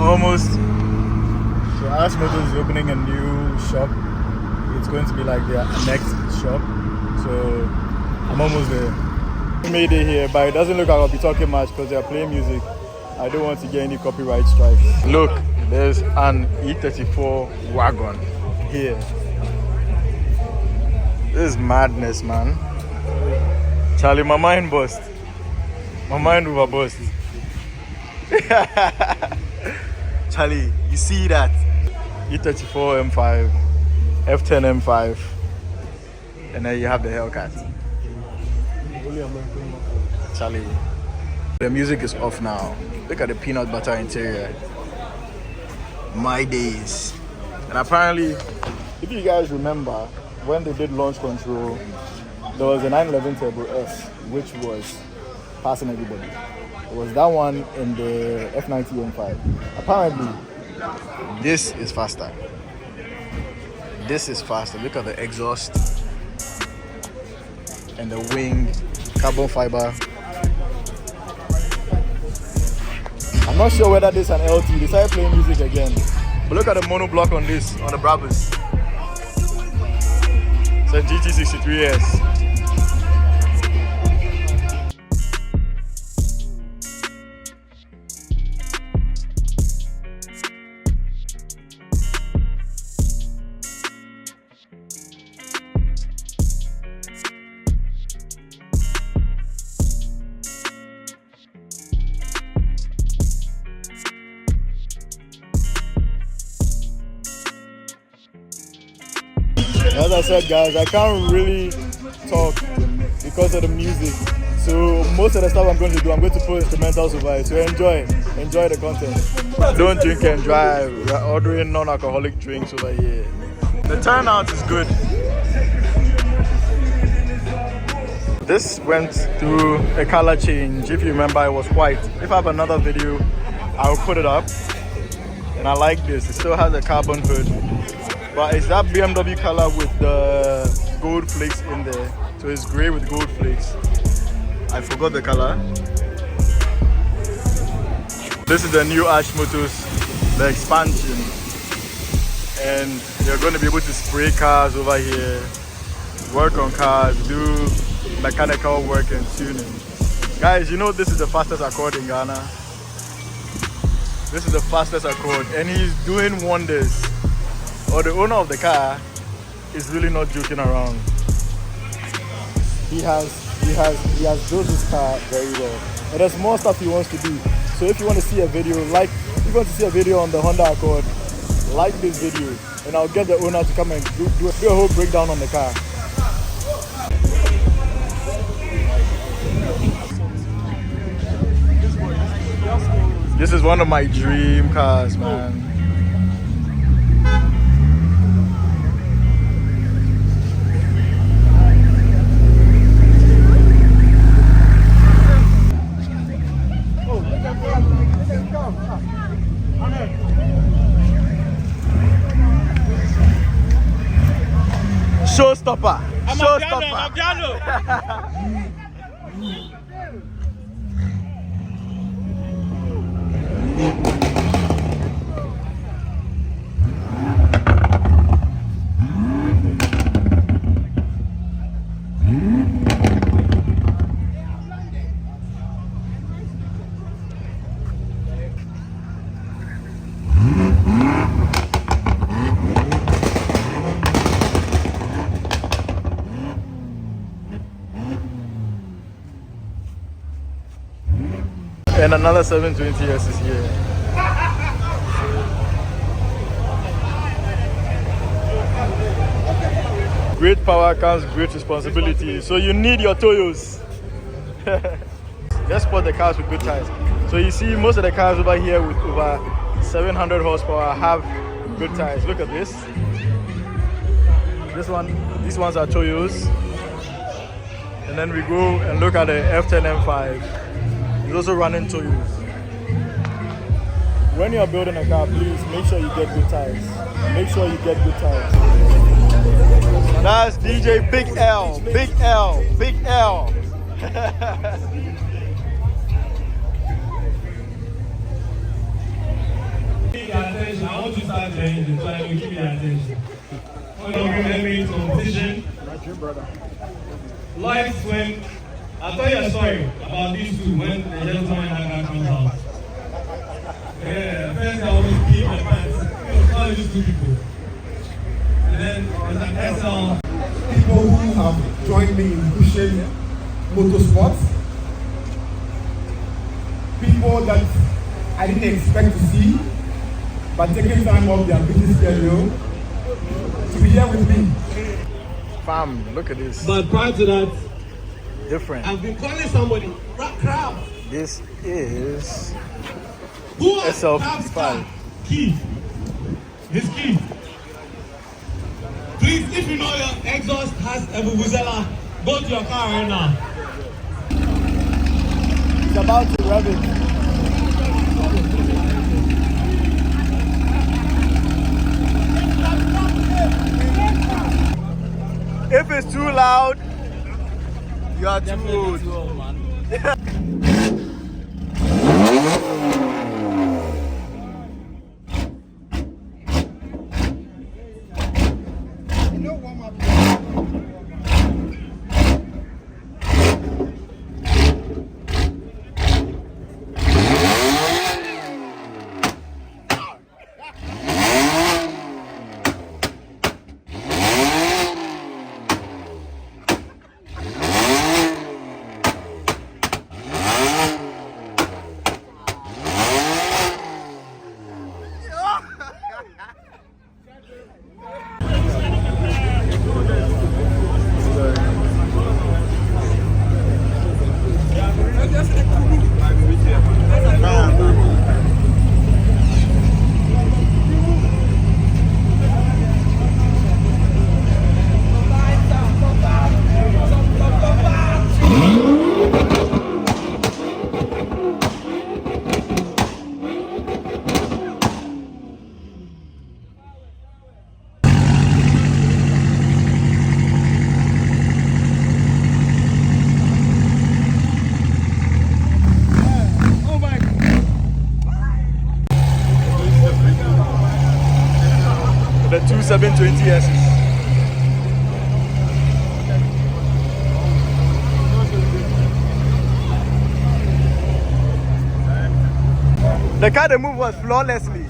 almost. So Ashmotors is opening a new shop. It's going to be like their next shop. So I'm almost there. Made it here, but it doesn't look like I'll be talking much because they are playing music. I don't want to get any copyright strikes. Look, there's an E34 wagon here. This is madness, man. Charlie, my mind bust. My mind over bust. Charlie, you see that? E34 M5, F10 M5, and then you have the Hellcat. Charlie, the music is off now. Look at the peanut butter interior. My days. And apparently, if you guys remember, when they did launch control, there was a 911 Turbo S, which was passing everybody. It was that one in the F90 M5. Apparently, this is faster. This is faster. Look at the exhaust and the wing, carbon fiber. I'm not sure whether this is an LT. They started playing music again. But look at the mono block on this, on the Brabus. It's a GT63S. As I said, guys, I can't really talk because of the music. So most of the stuff I'm going to do, I'm going to put instrumentals over it. So enjoy the content. Don't drink and drive. We're ordering non-alcoholic drinks over here. The turnout is good. This went through a color change. If you remember, it was white. If I have another video, I'll put it up. And I like this. It still has a carbon hood. But it's that BMW color with the gold flakes in there. So it's grey with gold flakes. I forgot the color. This is the new Ashmotors, the expansion. And you're going to be able to spray cars over here, work on cars, do mechanical work and tuning. Guys, you know this is the fastest Accord in Ghana. This is the fastest Accord and he's doing wonders. Or the owner of the car is really not joking around. He has built his car very well. And there's more stuff he wants to do. So if you want to see a video, if you want to see a video on the Honda Accord, like this video, and I'll get the owner to come and do a whole breakdown on the car. This is one of my dream cars, man. Showstopper. Showstopper. And another 720S is here. Great power comes great responsibility. So you need your Toyos. Just spot the cars with good tires. So you see most of the cars over here with over 700 horsepower have good tires. Look at this. These ones are Toyos. And then we go and look at the F10 M5. It's also running Toyos. When you are building a car, please make sure you get good tires. Make sure you get good tires. That's DJ Big L, Big L, Big L. attention. I want you to start the engine so I will give you your attention. One of you enemy competition. Lights when I'll tell you a story about these two when the gentleman that guy comes out. Yeah, first I always keep my pants. All these two people. And then there's an SL. People who have joined me in pushing motorsports. People that I didn't expect to see, but taking time off their busy schedule to be here with me. Fam, look at this. But prior to that, Different. I've been calling somebody. Crowd. This is Who SL55. Keith. This Keith. Please, if you know your exhaust has a vuvuzela, go to your car right now. It's about to rev it. If it's too loud, you are too old. The 720S. The car they moved was flawlessly.